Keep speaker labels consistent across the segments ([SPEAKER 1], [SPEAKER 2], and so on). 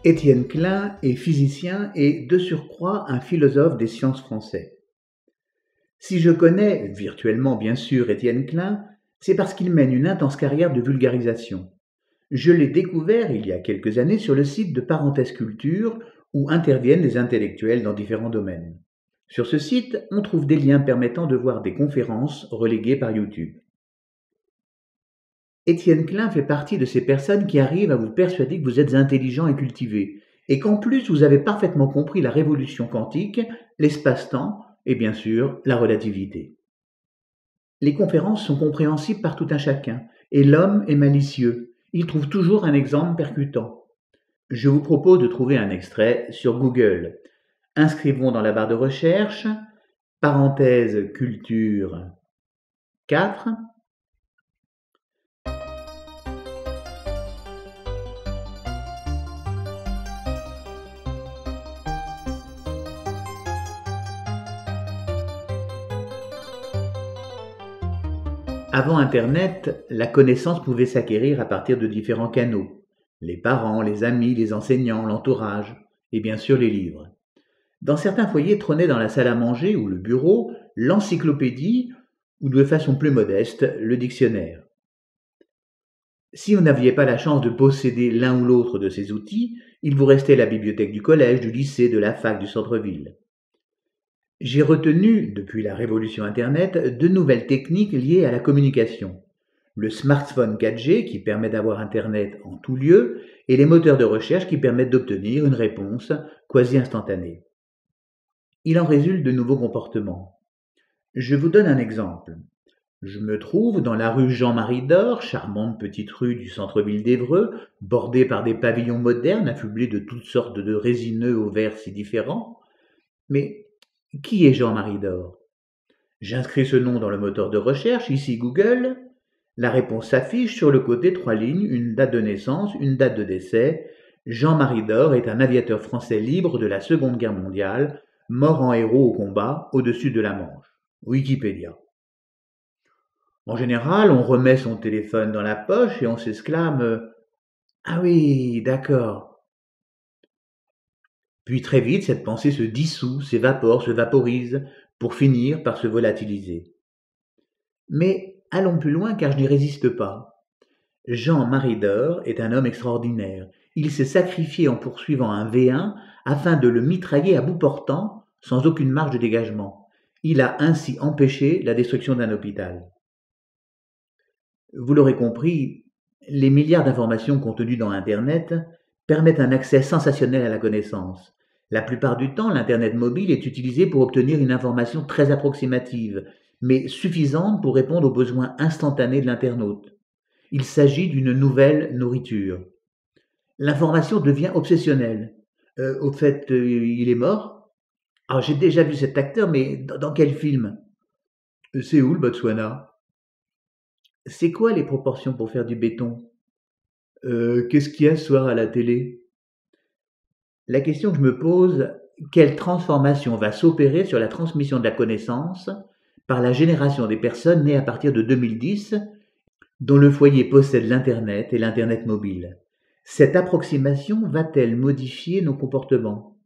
[SPEAKER 1] Étienne Klein est physicien et, de surcroît, un philosophe des sciences français. Si je connais, virtuellement bien sûr, Étienne Klein, c'est parce qu'il mène une intense carrière de vulgarisation. Je l'ai découvert il y a quelques années sur le site de Parenthèse Culture, où interviennent des intellectuels dans différents domaines. Sur ce site, on trouve des liens permettant de voir des conférences reléguées par YouTube. Étienne Klein fait partie de ces personnes qui arrivent à vous persuader que vous êtes intelligent et cultivé, et qu'en plus vous avez parfaitement compris la révolution quantique, l'espace-temps et bien sûr la relativité. Les conférences sont compréhensibles par tout un chacun, et l'homme est malicieux, il trouve toujours un exemple percutant. Je vous propose de trouver un extrait sur Google. Inscrivons dans la barre de recherche, parenthèse culture 4. Avant Internet, la connaissance pouvait s'acquérir à partir de différents canaux. Les parents, les amis, les enseignants, l'entourage, et bien sûr les livres. Dans certains foyers trônait dans la salle à manger ou le bureau l'encyclopédie, ou de façon plus modeste, le dictionnaire. Si vous n'aviez pas la chance de posséder l'un ou l'autre de ces outils, il vous restait la bibliothèque du collège, du lycée, de la fac, du centre-ville. J'ai retenu, depuis la révolution Internet, de nouvelles techniques liées à la communication. Le smartphone 4G qui permet d'avoir Internet en tout lieu et les moteurs de recherche qui permettent d'obtenir une réponse quasi instantanée. Il en résulte de nouveaux comportements. Je vous donne un exemple. Je me trouve dans la rue Jean-Marie d'Or, charmante petite rue du centre-ville d'Évreux, bordée par des pavillons modernes affublés de toutes sortes de résineux aux verres si différents. Mais qui est Jean-Marie d'Or? J'inscris ce nom dans le moteur de recherche, ici Google. La réponse s'affiche sur le côté 3 lignes, une date de naissance, une date de décès. Jean-Marie d'Or est un aviateur français libre de la Seconde Guerre mondiale, mort en héros au combat au-dessus de la Manche. Wikipédia. En général, on remet son téléphone dans la poche et on s'exclame « Ah oui, d'accord ». Puis très vite, cette pensée se dissout, s'évapore, se vaporise, pour finir par se volatiliser. Mais allons plus loin car je n'y résiste pas. Jean-Marie d'Or est un homme extraordinaire. Il s'est sacrifié en poursuivant un V1 afin de le mitrailler à bout portant, sans aucune marge de dégagement. Il a ainsi empêché la destruction d'un hôpital. Vous l'aurez compris, les milliards d'informations contenues dans Internet permettent un accès sensationnel à la connaissance. La plupart du temps, l'Internet mobile est utilisé pour obtenir une information très approximative, mais suffisante pour répondre aux besoins instantanés de l'internaute. Il s'agit d'une nouvelle nourriture. L'information devient obsessionnelle. Au fait, il est mort? Alors, j'ai déjà vu cet acteur, mais dans quel film? C'est où le Botswana? C'est quoi les proportions pour faire du béton? Qu'est-ce qu'il y a ce soir à la télé? La question que je me pose, quelle transformation va s'opérer sur la transmission de la connaissance par la génération des personnes nées à partir de 2010, dont le foyer possède l'Internet et l'Internet mobile? Cette approximation va-t-elle modifier nos comportements?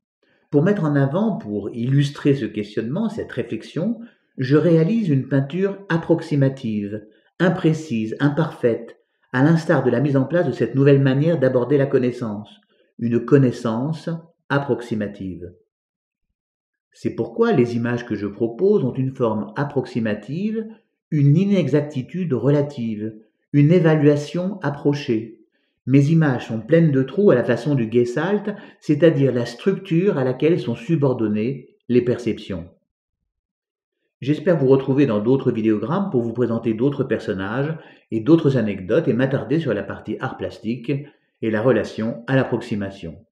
[SPEAKER 1] Pour mettre en avant, pour illustrer ce questionnement, cette réflexion, je réalise une peinture approximative, imprécise, imparfaite, à l'instar de la mise en place de cette nouvelle manière d'aborder la connaissance, une connaissance approximative. C'est pourquoi les images que je propose ont une forme approximative, une inexactitude relative, une évaluation approchée. Mes images sont pleines de trous à la façon du Gestalt, c'est-à-dire la structure à laquelle sont subordonnées les perceptions. J'espère vous retrouver dans d'autres vidéogrammes pour vous présenter d'autres personnages et d'autres anecdotes et m'attarder sur la partie art plastique et la relation à l'approximation.